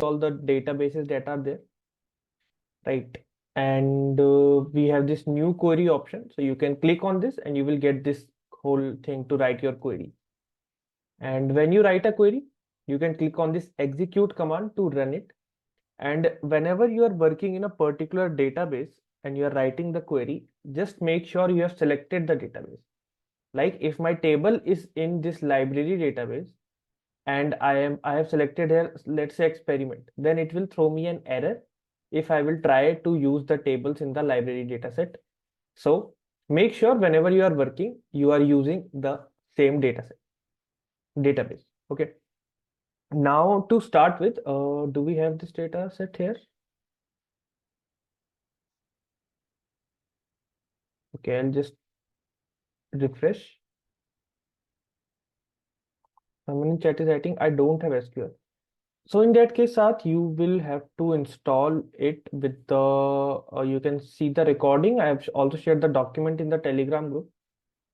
all the databases that are there, right? And we have this new query option. So you can click on this and you will get this whole thing to write your query. And when you write a query, you can click on this execute command to run it. And whenever you are working in a particular database and you are writing the query, just make sure you have selected the database. Like if my table is in this library database and I have selected here, let's say experiment, then it will throw me an error if I will try to use the tables in the library dataset. So make sure whenever you are working, you are using the same database. Okay. Now to start with, do we have this data set here? Okay, I'll just refresh. Someone in chat is writing, I don't have SQL. So in that case, Sat, you will have to install it with the, you can see the recording. I have also shared the document in the Telegram group.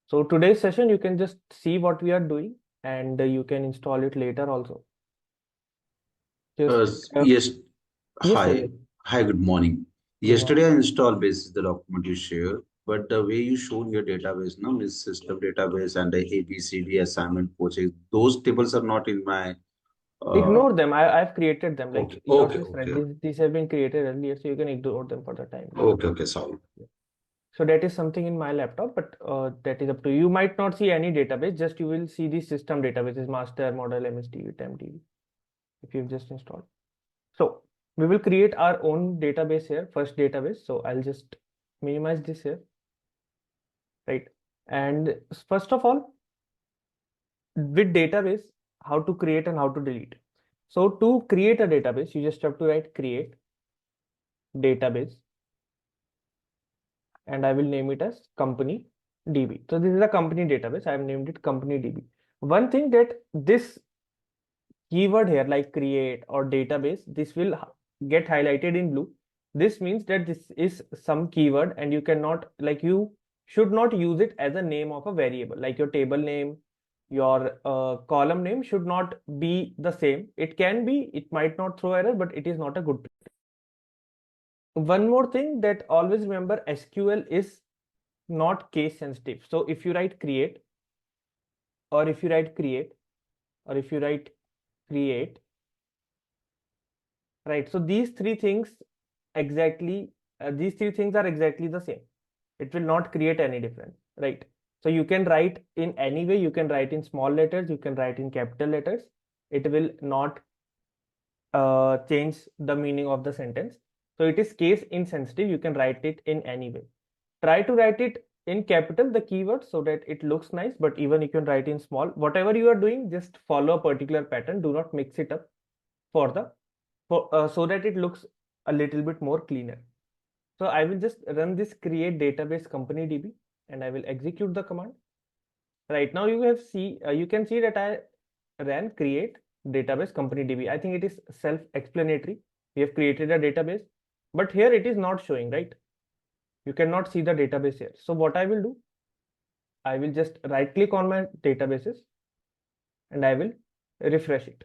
So today's session, you can just see what we are doing and you can install it later also. Just, Yes. yes, sir. Hi. Hi, good morning. Good morning. Yesterday I installed basis the document you shared, but the way you showed your database now is system database and the ABCD assignment project. Those tables are not in my Ignore them. I've created them. okay, Like yours okay, is fresh. okay, These have been created earlier, so you can ignore them for the time being. okay, sorry. So that is something in my laptop, but that is up to you. You might not see any database, just you will see the system databases, master, model, MSDB, TempDB, if you've just installed. So we will create our own database here, first database. So I'll just minimize this here, right? And first of all, with database, how to create and how to delete. So to create a database, you just have to write create database, and I will name it as company DB. So this is a company database. I have named it company DB. One thing that this keyword here, like create or database, this will get highlighted in blue. This means that this is some keyword and you cannot, like you should not use it as a name of a variable, like your table name, your column name should not be the same. It can be, it might not throw error, but it is not a good practice. One more thing that always remember, SQL is not case sensitive. So if you write create, or if you write create, or if you write create, right? So these three things exactly, these three things are exactly the same. It will not create any difference, right? So you can write in any way. You can write in small letters, you can write in capital letters. It will not change the meaning of the sentence. So it is case insensitive. You can write it in any way. Try to write it in capital, the keyword, so that it looks nice, but even you can write in small. Whatever you are doing, just follow a particular pattern. Do not mix it up for the so that it looks a little bit more cleaner. So I will just run this create database company DB and I will execute the command. Right now you can see that I ran create database company DB. I think it is self-explanatory. We have created a database, but here it is not showing, right? You cannot see the database here. So what I will do, I will just right click on my databases and I will refresh it.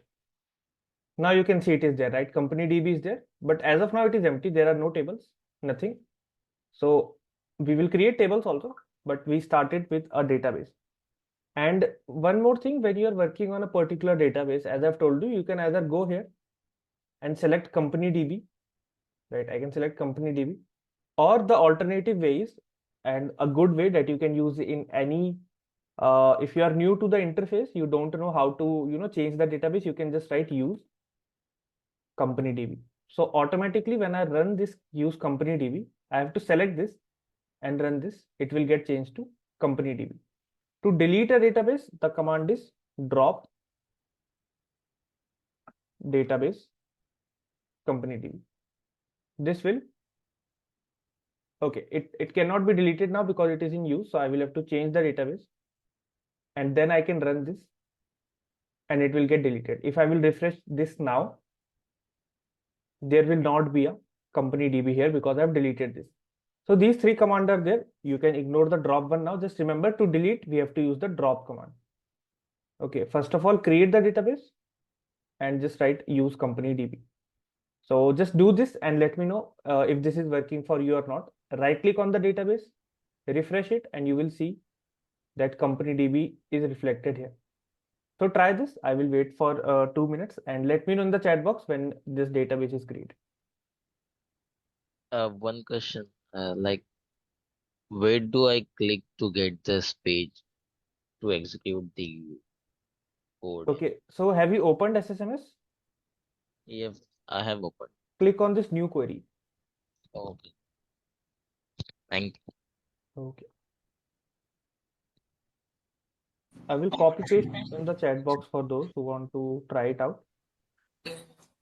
Now you can see it is there, right? Company DB is there, but as of now it is empty. There are no tables, nothing. So we will create tables also, but we started with a database. And one more thing, when you are working on a particular database, as I've told you, you can either go here and select company DB, right? I can select company DB, or the alternative way is, and a good way that you can use in any, if you are new to the interface, you don't know how to, change the database, you can just write use company DB. So automatically when I run this use company DB, I have to select this and run this. It will get changed to company DB. To delete a database, the command is drop database company DB. This will, okay, it cannot be deleted now because it is in use. So I will have to change the database and then I can run this and it will get deleted. If I will refresh this now, there will not be a company DB here because I've deleted this. So these three commands are there. You can ignore the drop one now. Just remember, to delete, we have to use the drop command. Okay, first of all, create the database and just write use company DB. So just do this and let me know if this is working for you or not. Right click on the database, refresh it, and you will see that company DB is reflected here. So try this. I will wait for 2 minutes and let me know in the chat box when this database is created. One question, like where do I click to get this page to execute the code? Okay, so have you opened SSMS? If I have opened. Click on this new query. Okay. Thank you. Okay. I will copy paste in the chat box for those who want to try it out.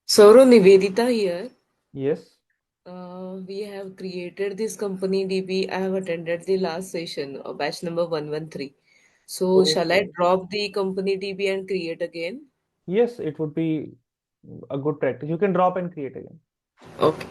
Saurav, Nivedita here. Yes. We have created this company DB. I have attended the last session, batch number 113. So, shall I Okay. drop the company DB and create again? Yes, it would be a good practice. You can drop and create again. Okay.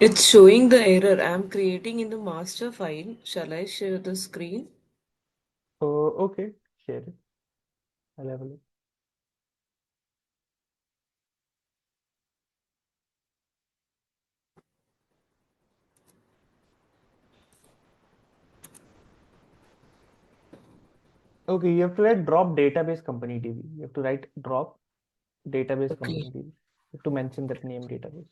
It's showing the error. I'm creating in the master file. Shall I share the screen? Okay, share it. I'll have a look. Okay, you have to write drop database company DB. You have to write drop database Okay. company DB. You have to mention that name database.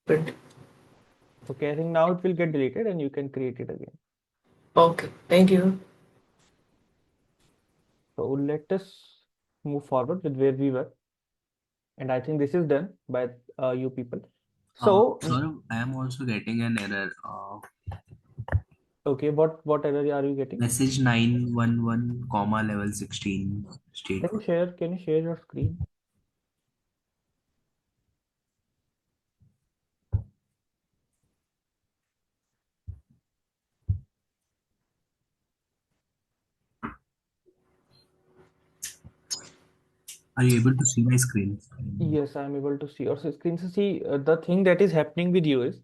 Good. Okay, I think now it will get deleted and you can create it again. Okay. Thank you. So let us move forward with where we were. And I think this is done by you people. So, Saurabh, I am also getting an error. okay, what error are you getting? Message 911, comma level 16 state. Can you share your screen? Are you able to see my screen? Yes, I'm able to see your screen. So see, the thing that is happening with you is,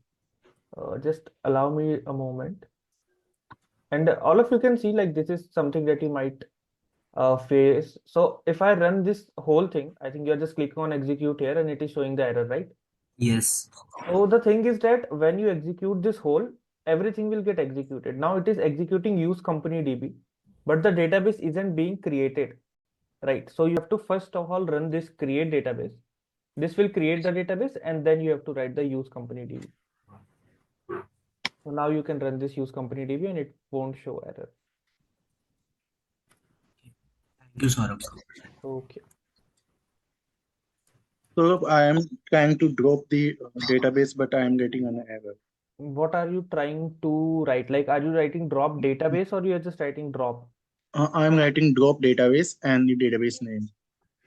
just allow me a moment. And all of you can see like this is something that you might face. So if I run this whole thing, I think you're just clicking on execute here and it is showing the error, right? Yes. So the thing is that when you execute this whole, everything will get executed. Now it is executing use company DB, but the database isn't being created, right? So you have to first of all run this create database. This will create the database and then you have to write the use company DB. So now you can run this use company DB and it won't show error. Thank you, Saurabh. Okay. So I am trying to drop the database, but I am getting an error. What are you trying to write? Like, are you writing drop database or you are just writing drop? I am writing drop database and the database name.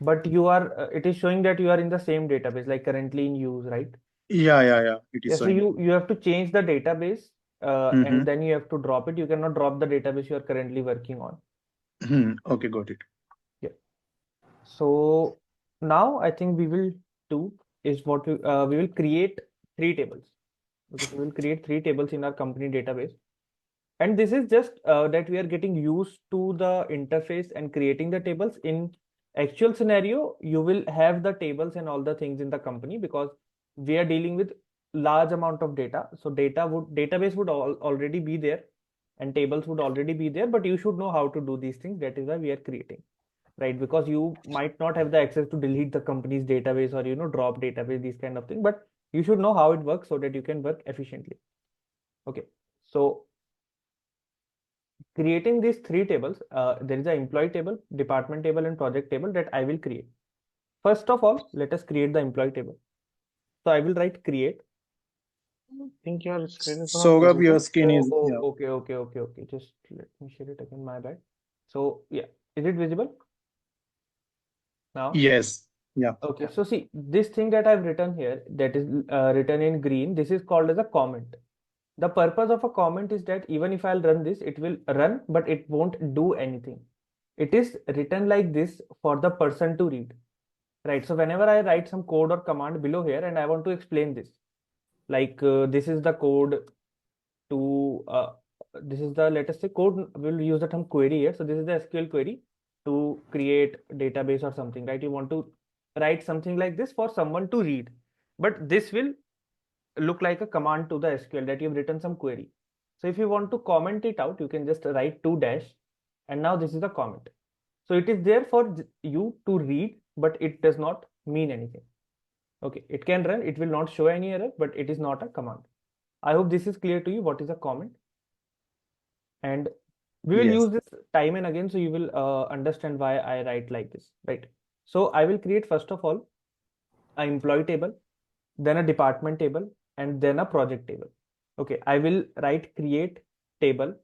But you are, it is showing that you are in the same database, like currently in use, right? Yeah. It Yeah, is so showing. you have to change the database Mm-hmm. and then you have to drop it. You cannot drop the database you are currently working on. Okay, got it. Yeah. So now I think we will do is what we will create three tables. Okay, so we will create three tables in our company database. And this is just that we are getting used to the interface and creating the tables. In actual scenario, you will have the tables and all the things in the company because we are dealing with large amount of data. So database would already be there and tables would already be there, but you should know how to do these things. That is why we are creating, right? Because you might not have the access to delete the company's database or drop database, these kind of things, but you should know how it works so that you can work efficiently. Okay, so creating these three tables, there is an employee table, department table, and project table that I will create. First of all, let us create the employee table. So I will write create. I think your screen is not Saurabh, your visible. skin is, Oh, yeah. okay. Just let me share it again. My bad. So yeah, is it visible now? Yes. Yeah. Okay, so see this thing that I've written here, that is written in green, this is called as a comment. The purpose of a comment is that even if I'll run this, it will run, but it won't do anything. It is written like this for the person to read, right? So whenever I write some code or command below here and I want to explain this, like this is the code to, this is the, let us say code, we'll use the term query here. So this is the SQL query to create database or something, right? You want to write something like this for someone to read, but this will look like a command to the SQL that you've written some query. So if you want to comment it out, you can just write 2 dash, and now this is a comment. So it is there for you to read, but it does not mean anything. Okay, it can run, it will not show any error, but it is not a command. I hope this is clear to you what is a comment. And we will Yes. use this time and again, so you will understand why I write like this, right? So I will create first of all an employee table, then a department table, and then a project table. Okay, I will write create table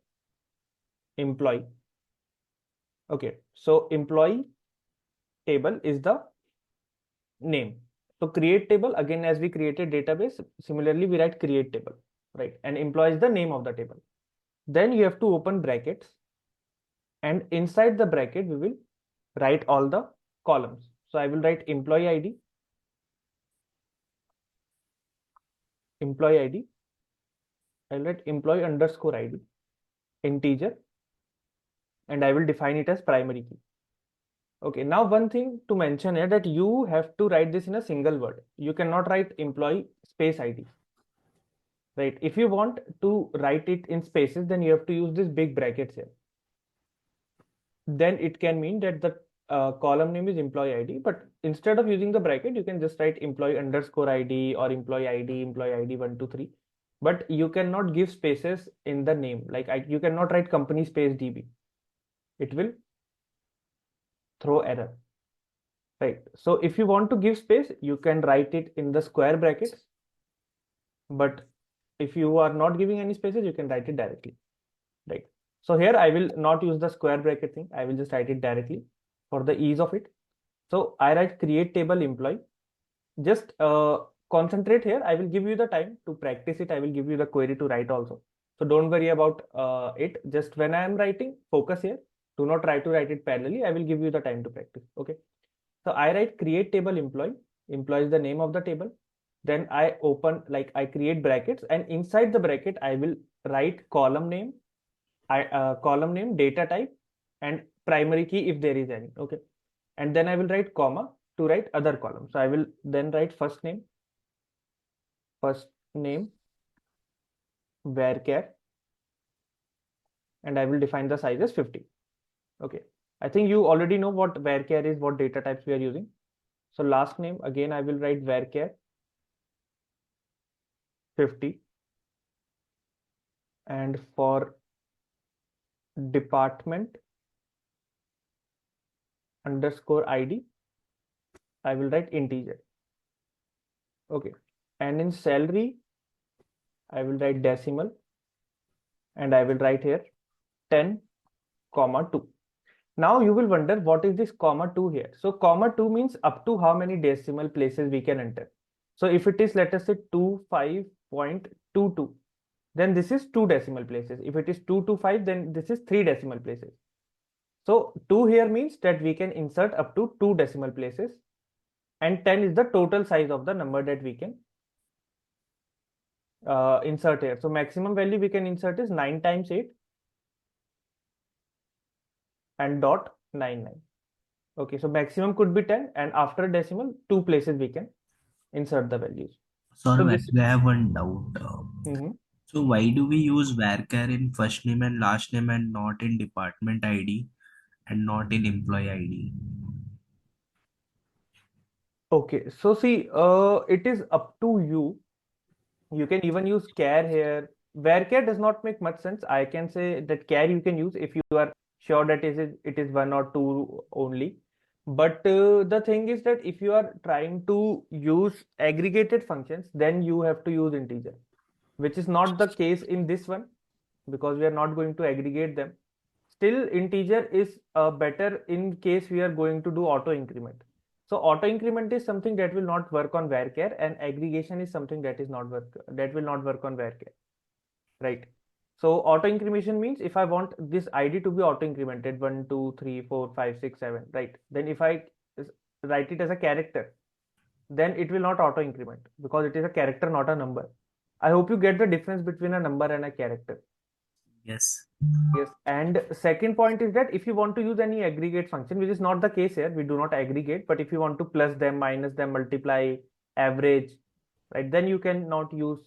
employee. Okay, so employee table is the name. So create table, again, as we created database, similarly we write create table, right? And employee is the name of the table. Then you have to open brackets, and inside the bracket we will write all the columns. So I will write employee ID, I'll write employee underscore ID, integer, and I will define it as primary key. Okay, now one thing to mention here that you have to write this in a single word. You cannot write employee space ID, right? If you want to write it in spaces, then you have to use this big brackets here. Then it can mean that the column name is employee ID, but instead of using the bracket, you can just write employee underscore ID or employee ID 1, 2, 3. But you cannot give spaces in the name. Like you cannot write company space DB. It will throw error, right? So if you want to give space, you can write it in the square brackets. But if you are not giving any spaces, you can write it directly, right? So here I will not use the square bracket thing. I will just write it directly for the ease of it. So I write create table employee. Just concentrate here. I will give you the time to practice it. I will give you the query to write also. So don't worry about it. Just when I am writing, focus here. Do not try to write it parallelly. I will give you the time to practice. Okay. So I write create table employee. Employee is the name of the table. Then I open, like I create brackets, and inside the bracket I will write column name, data type, and primary key if there is any. Okay. And then I will write comma to write other column. So I will then write first name, varchar, and I will define the size as 50. Okay. I think you already know what varchar is, what data types we are using. So last name, again, I will write varchar 50. And for department underscore ID, I will write integer. Okay. And in salary, I will write decimal, and I will write here 10, 2. Now you will wonder what is this comma 2 here. So comma 2 means up to how many decimal places we can enter. So if it is, let us say 25.22, then this is 2 decimal places. If it is 225, then this is 3 decimal places. So 2 here means that we can insert up to 2 decimal places, and 10 is the total size of the number that we can insert here. So maximum value we can insert is 9 times 8, and dot 99. Okay, so maximum could be 10, and after decimal, 2 places we can insert the values. Sorry, So this actually, I have one doubt. Mhm. So why do we use varchar in first name and last name and not in department ID and not in employee ID? Okay, so see, it is up to you. You can even use char here. Varchar does not make much sense. I can say that char you can use if you are sure that it is one or two only. But the thing is that if you are trying to use aggregated functions, then you have to use integer, which is not the case in this one because we are not going to aggregate them. Still, integer is better in case we are going to do auto increment. So auto increment is something that will not work on varchar, and aggregation is something that will not work on varchar, right? So auto incrementation means if I want this ID to be auto incremented 1, 2, 3, 4, 5, 6, 7, right? Then if I write it as a character, then it will not auto increment because it is a character, not a number. I hope you get the difference between a number and a character. Yes. Yes, and second point is that if you want to use any aggregate function, which is not the case here, we do not aggregate, but if you want to plus them, minus them, multiply, average, right, then you cannot use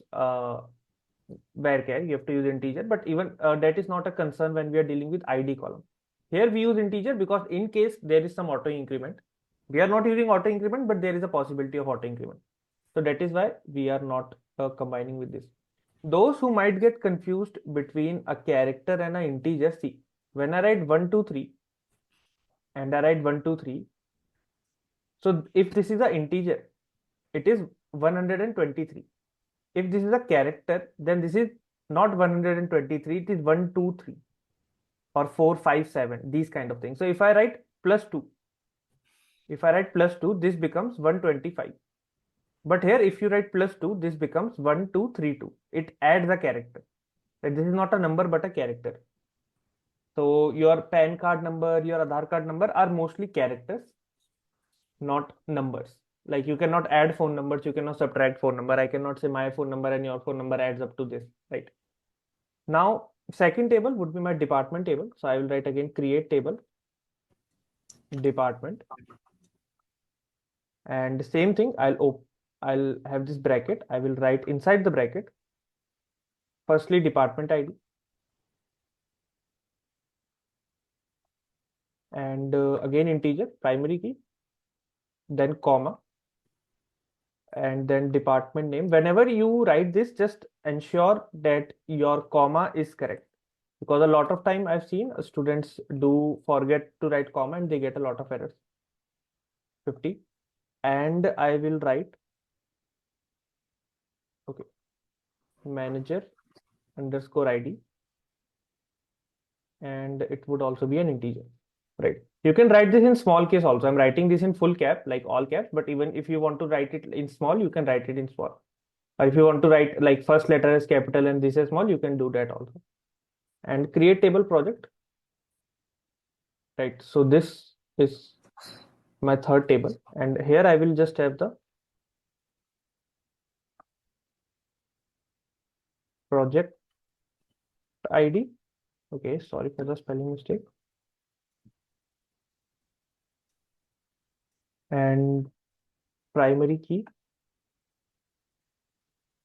varchar, you have to use integer, but even that is not a concern when we are dealing with ID column. Here we use integer because in case there is some auto increment, we are not using auto increment, but there is a possibility of auto increment. So that is why we are not combining with this. Those who might get confused between a character and an integer, see, when I write 1, 2, 3 and I write 1, 2, 3, so if this is an integer, it is 123. If this is a character, then this is not 123, it is 1, 2, 3 or 4, 5, 7, these kind of things. So if I write plus 2, this becomes 125. But here, if you write plus 2, this becomes 1, 2, 3, 2. It adds a character. Like this is not a number, but a character. So your PAN card number, your Aadhaar card number are mostly characters, not numbers. Like you cannot add phone numbers, you cannot subtract phone number. I cannot say my phone number and your phone number adds up to this, right? Now, second table would be my department table. So I will write again create table, department. And the same thing, I'll have this bracket. I will write inside the bracket, firstly department ID. And again integer, primary key, then comma, and then department name. Whenever you write this, just ensure that your comma is correct, because a lot of time I've seen students do forget to write comma and they get a lot of errors. 50, and I will write, okay, manager underscore ID, and it would also be an integer, right? You can write this in small case also. I'm writing this in full cap, like all caps, but even if you want to write it in small, you can write it in small. Or if you want to write like first letter is capital and this is small, you can do that also. And create table project, right? So this is my third table, and here I will just have the project ID. Okay, sorry for the spelling mistake. And primary key.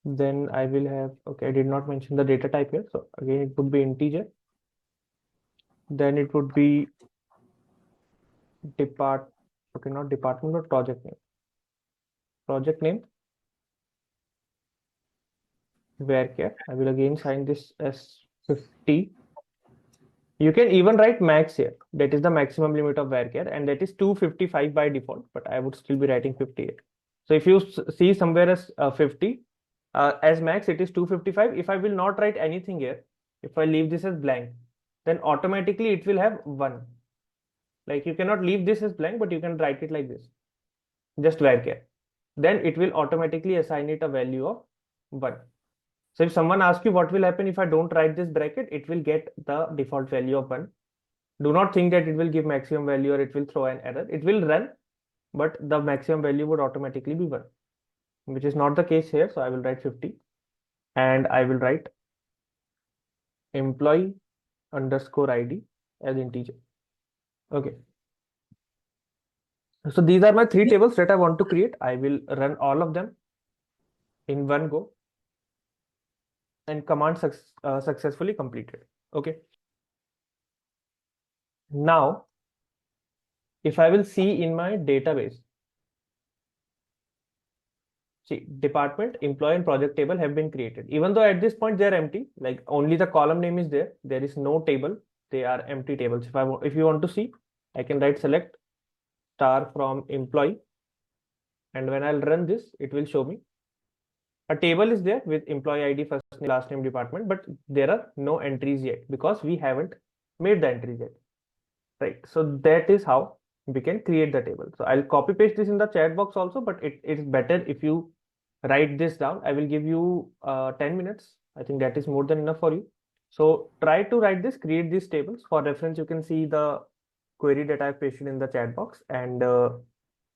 Then I will have, okay, I did not mention the data type here. So again, it would be integer. Then it would be okay, not department, but project name. Project name, varchar. I will again sign this as 50. You can even write max here. That is the maximum limit of varchar, and that is 255 by default, but I would still be writing 58. So if you see somewhere as 50, as max, it is 255. If I will not write anything here, if I leave this as blank, then automatically it will have 1. Like you cannot leave this as blank, but you can write it like this, just varchar. Then it will automatically assign it a value of 1. So if someone asks you what will happen if I don't write this bracket, it will get the default value of 1. Do not think that it will give maximum value or it will throw an error. It will run, but the maximum value would automatically be 1, which is not the case here. So I will write 50, and I will write employee underscore ID as integer. Okay. So these are my 3 tables that I want to create. I will run all of them in one go and command successfully completed. Okay. Now, if I will see in my database, see, department, employee, and project table have been created. Even though at this point they are empty, like only the column name is there. There is no table. They are empty tables. If you want to see, I can write select star from employee, and when I'll run this, it will show me a table is there with employee ID, first name, last name, department, but there are no entries yet because we haven't made the entries yet. Right. So that is how we can create the table. So I'll copy paste this in the chat box also, but it is better if you write this down. I will give you 10 minutes. I think that is more than enough for you. So try to write this, create these tables. For reference, you can see the query that I've pasted in the chat box. And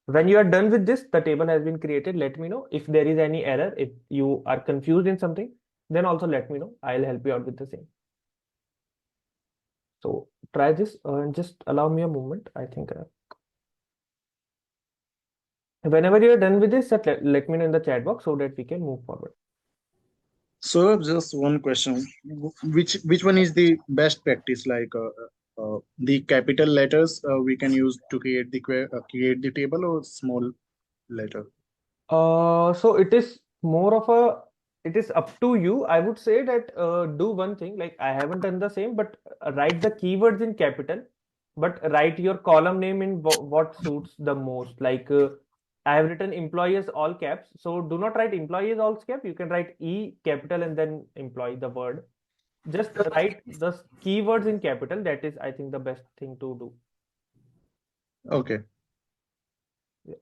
when you are done with this, the table has been created. Let me know if there is any error. If you are confused in something, then also let me know. I'll help you out with the same. So try this and just allow me a moment. I think whenever you're done with this, let me know in the chat box so that we can move forward. So just one question: which one is the best practice? Like the capital letters we can use to create the table, or small letter? So it is more of a, it is up to you. I would say that do one thing, like I haven't done the same, but write the keywords in capital, but write your column name in what suits the most. Like I have written employees all caps, so do not write employees all caps. You can write E capital and then employee the word. Just write the keywords in capital. That is, I think, the best thing to do. Okay. Yeah.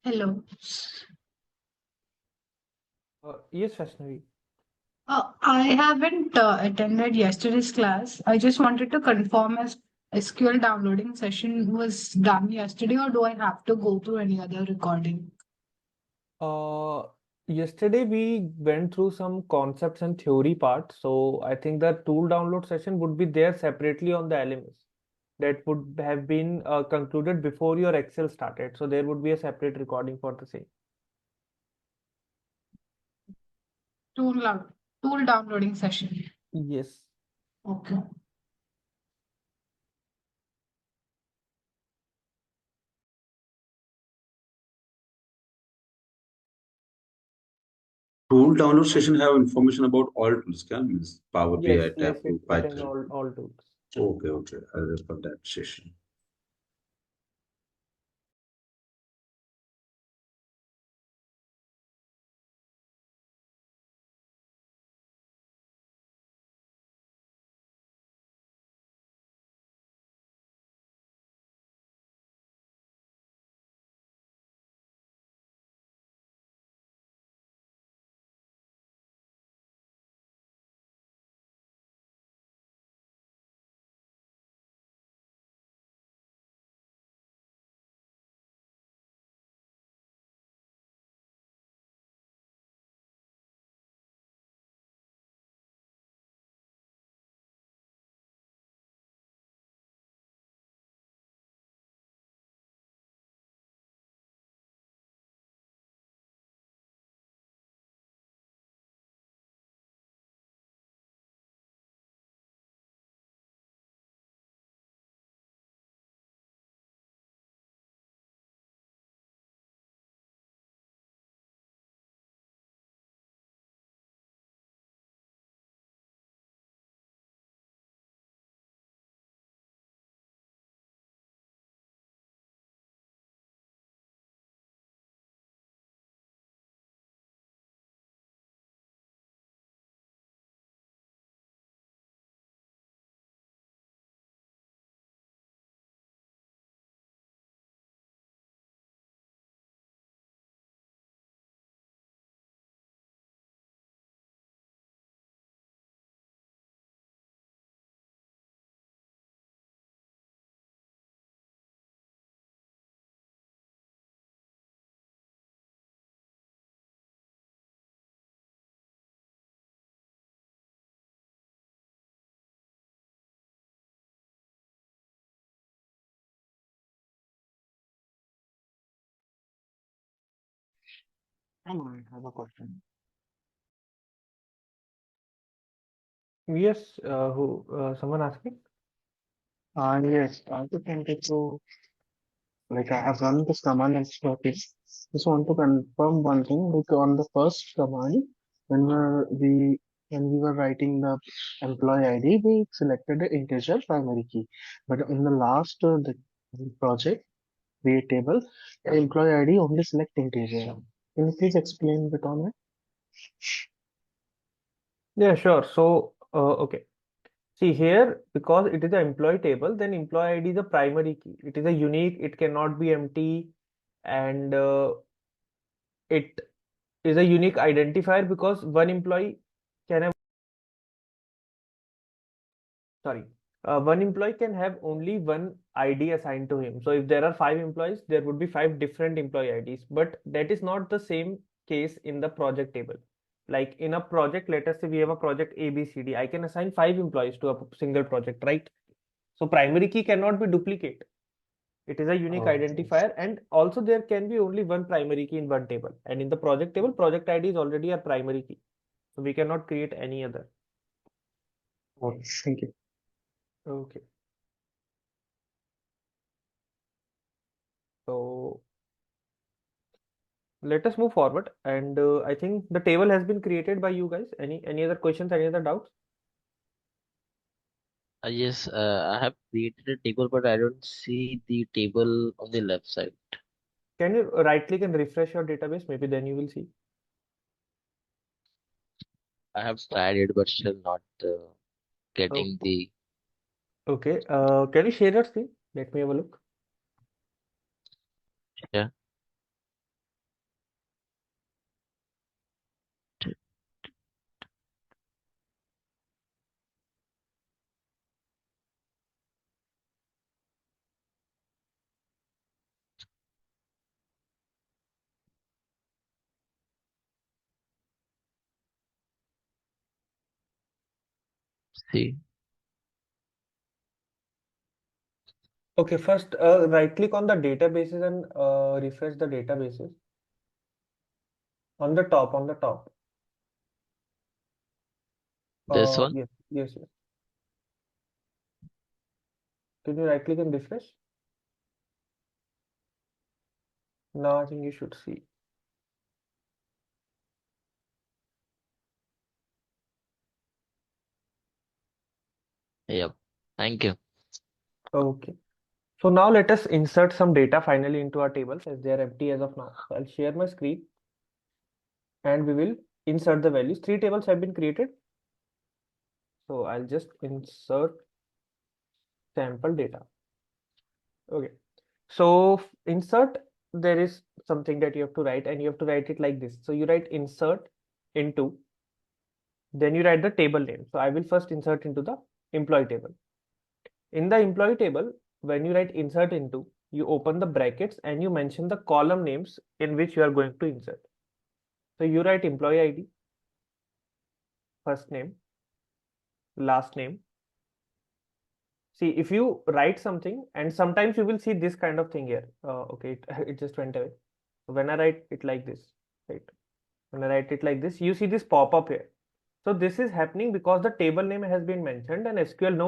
Hello. Yes, Vaishnavi. I haven't attended yesterday's class. I just wanted to confirm if SQL downloading session was done yesterday, or do I have to go through any other recording? Uh, Yesterday we went through some concepts and theory part, so I think the tool download session would be there separately on the LMS. That would have been concluded before your Excel started, so there would be a separate recording for the same. Tool downloading session. Yes. Okay. tool download session have information about all tools, means Power BI, Yes, yes, Tableau, it contains Python. all tools. Okay, I'll refer that session. I have a question. Yes, someone asking? Yes, I just wanted to, like, I have run this command and working. Just want to confirm one thing. Like, on the first command, when when we were writing the employee ID, we selected the integer primary key. But in the last the project create table, employee ID only select integer. Can you please explain a bit on it? Yeah, sure. So, okay. See here, because it is an employee table, then employee ID is a primary key. It is a unique, it cannot be empty, and it is a unique identifier because one employee can have, sorry, one employee can have only one ID assigned to him. So if there are five employees, there would be five different employee IDs, but that is not the same case in the project table. Like in a project, let us say we have a project A, B, C, D. I can assign five employees to a single project, right? So primary key cannot be duplicate. It is a unique Okay. identifier, and also there can be only one primary key in one table. And in the project table, project ID is already a primary key. So we cannot create any other. Okay, thank you. Okay. So let us move forward. And I think the table has been created by you guys. Any other questions, any other doubts? Yes, I have created a table, but I don't see the table on the left side. Can you right click and refresh your database? Maybe then you will see. I have tried it, but still not Oh, getting the. okay. Can you share your screen? Let me have a look. Yeah. See, Okay, first right click on the databases and refresh the databases. On the top, on the top. this one. Yes, yes, yes. Can you right click and refresh? Now I think you should see. Yep. Thank you. Okay. So now let us insert some data finally into our tables as they are empty as of now. So I'll share my screen and we will insert the values. 3 tables have been created. So I'll just insert sample data. Okay. So insert, there is something that you have to write and you have to write it like this. So you write insert into, then you write the table name. So I will first insert into the employee table. In the employee table, when you write insert into, you open the brackets and you mention the column names in which you are going to insert. So you write employee ID, first name, last name. See, if you write something and sometimes you will see this kind of thing here. Okay, it just went away. So when I write it like this, right? When I write it like this, you see this pop up here. So this is happening because the table name has been mentioned and SQL knows